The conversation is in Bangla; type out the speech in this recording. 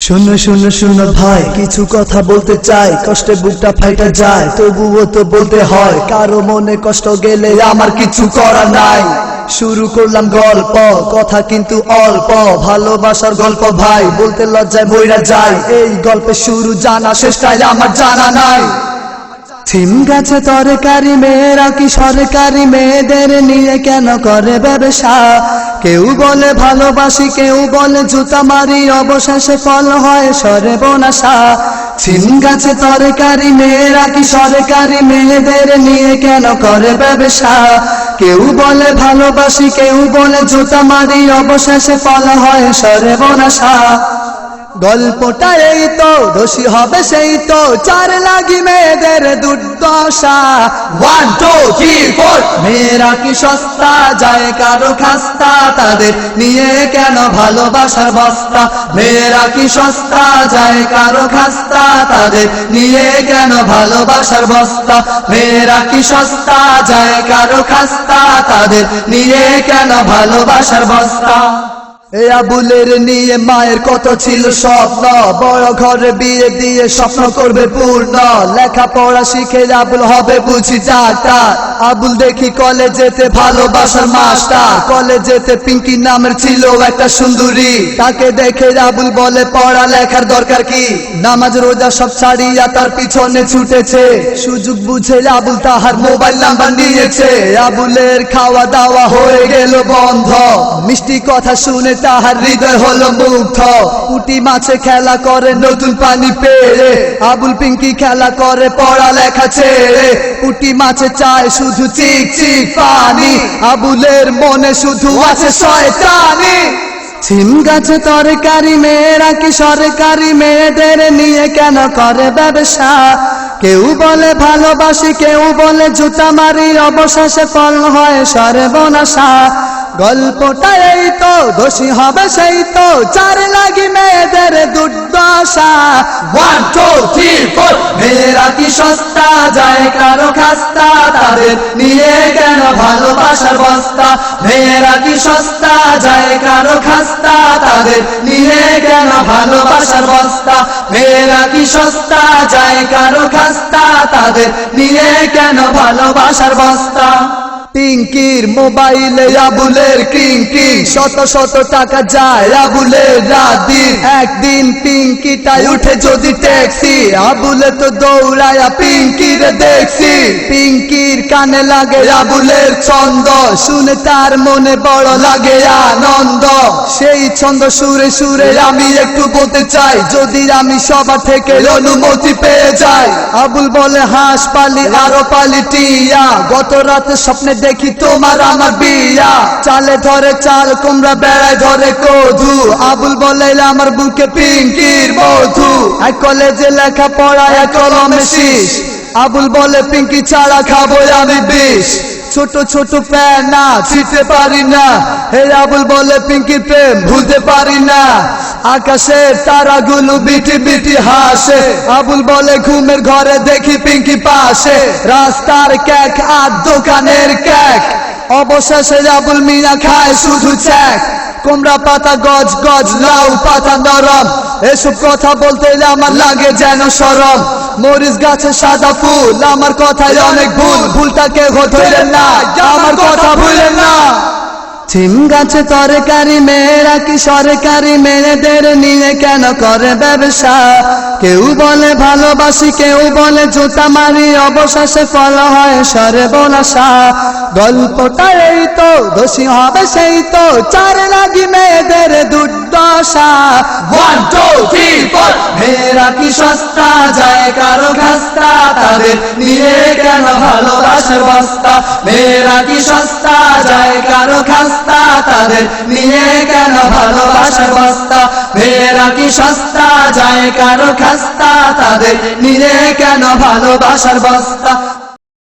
শোনো শোনো শোনো ভাই, কিছু কথা বলতে চাই, কষ্টে বুকটা ফাইটা যায়, তবুও তো বলতে হয়। কারো মনে কষ্ট গেলে আমার কিছু করার নাই। শুরু করলাম গল্প, কথা কিন্তু অল্প, ভালোবাসার গল্প ভাই, বলতে লজ্জায় মইরা যায়। এই গল্পের শুরু জানা, শেষটাই আমার জানা নাই। সিম গাছে তরকারি, মেয়েরা কি সরকারি, মেয়েদের নিয়ে কেন করে ব্যবসা? কেউ বলে ভালোবাসি, কেউ বলে জুতা মারি, অবশেষে ফল হয় সর্বনাশা। সিম গাছে তরকারি, মেয়েরা কি সরকারি, মেয়েদের নিয়ে কেন করে ব্যবসা? কেউ বলে ভালোবাসি, কেউ বলে জুতা মারি, অবশেষে ফল হয় সর্বনাশা। গল্পটা এই তো, দোষী হবে সেই তো, চার লাগি মেয়েদের দুর্দশা। 1 2 3 4 মেয়েরা কি সস্তা, যায় কারো খাস্তা, তাদের নিয়ে কেন ভালোবাসার বস্তা? মেয়েরা কি সস্তা, যায় কারো খাস্তা, তাদের নিয়ে কেন ভালোবাসার বস্তা? মেয়েরা কি সস্তা, যায় কারো খাস্তা, তাদের নিয়ে কেন ভালোবাসার বস্তা? এই আবুলের নিয়ে মায়ের কত ছিল স্বপ্ন, বড় ঘরে বিয়ে দিয়ে স্বপ্ন করবে পূর্ণ। লেখাপড়া শিখে আবুল হবে বুঝি ডাক্তার। আবুল দেখি কলেজেতে ভালোবাসার মাস্টার। কলেজেতে পিঙ্কি নামের ছিল একটা সুন্দরী, তাকে দেখে আবুল বলে পড়া লেখার দরকার কি? নামাজ রোজা সব ছাড়িয়া তার পিছনে ছুটেছে। সুযোগ বুঝে আবুল তাহার মোবাইল নাম্বার নিয়েছে। আবুলের খাওয়া দাওয়া হয়ে গেল বন্ধ, মিষ্টি কথা শুনে তাহার হৃদয় হলো মুগ্ধ। পুঁটি মাছে খেলা করে নতুন পানি পেড়ে, আবুল পিঙ্কি খেলা করে পড়ালেখা ছেড়ে। পুঁটি মাছে চায় শুধু চিক চিক পানি, আবুলের মনে শুধু আছে শয়তানি। সিম গাছে তরকারি, মেয়েরা কি সরকারি, মেয়েদের নিয়ে কেন করে ব্যবসা? কেউ বলে ভালোবাসি, কেউ বলে জুতা মারি, অবশেষে ফল হয় সর্বনাশা। গল্পটা এই তো, দোষী হবে সেই তো, চার লাগি মেয়েদের দুর্দশা। 1 2 3 4 মেয়েরা কি সস্তা, যায় কারো খাস্তা, তাদের নিয়ে কেন ভালোবাসার বস্তা? মেয়েরা কি সস্তা, যায় কারো খাস্তা, তাদের নিয়ে কেন ভালোবাসার বস্তা? মেয়েরা কি সস্তা, যায় কারো খাস্তা, তাদের নিয়ে কেন ভালোবাসার বস্তা? পিঙ্কির মোবাইলে আবুলের কিং কিং, শত শত টাকা যায় আবুলের রাত দিন। একদিন পিঙ্কিটাই উঠে যদি ট্যাক্সি, আবুলে তো দৌড়ায়া পিঙ্কির দেখছি। পিঙ্কির কানে লাগে আবুলের ছন্দ, শুনে তার মনে বড় লাগে আনন্দ। সেই ছন্দ সুরে সুরে আমি একটু বলতে চাই, যদি আমি সবার থেকে অনুমতি পেয়ে যাই। আবুল বলে হাঁস পালি আরো পালি টিয়া, গত রাতে স্বপ্নে দেখি তোমার আমার বিয়া। চালে ধরে চাল কুমড়া, বেড়ায় ধরে কধু, আবুল বলে আমার বুকে পিঙ্কির বধু। এক কলেজে লেখা পড়া, এক কলমে শীষ, আবুল বলে পিঙ্কি ছাড়া খাবো আমি বিষ। ছোট ছোট প্যানা ছিটতে পারি না, হে আবুল বলে পিঙ্কির প্রেম ভুলতে পারি না। আকাশের তারাগুলো বিটি বিটি হাসে, আবুল বলে ঘুমের ঘরে দেখি পিঙ্কি পাশে। রাস্তার কেক আর দোকানের কেক, অবশেষে আবুল মিয়া খায় শুধু চ্যাক। কুমড়া পাতা গজ গজ, লাউ পাতা নরম, এসব কথা বলতে আমার লাগে যেন শরম। মরিচ গাছে সাদা ফুল, আমার কথায় অনেক ভুল, ভুলটাকে ধরেন না, আমার কথা ভুলেন না। সিম গাছে তরকারি, মেয়েরা কি সরকারি, মেয়েদের নিয়ে কেন করে ব্যবসা? কেউ বলে ভালোবাসি, কেউ বলে জুতা মারি, অবশেষে ফল হয় সর্বনাশা। গল্পটা এই তো, দোষী হবে সেই তো, চার লাগি মেয়েদের দুর্দশা। 1 2 3 4 মেয়েরা কি সস্তা, যায় কারো খাস্তা, তাদের নিয়ে কেন ভালোবাসার বস্তা? মেয়েরা কি সস্তা, যায় কারো খাস্তা, তাদের নিয়ে কেন ভালোবাসার বস্তা? মেয়েরা কি সস্তা, যায় কারো খাস্তা, তাদের নিয়ে কেন ভালোবাসার বস্তা?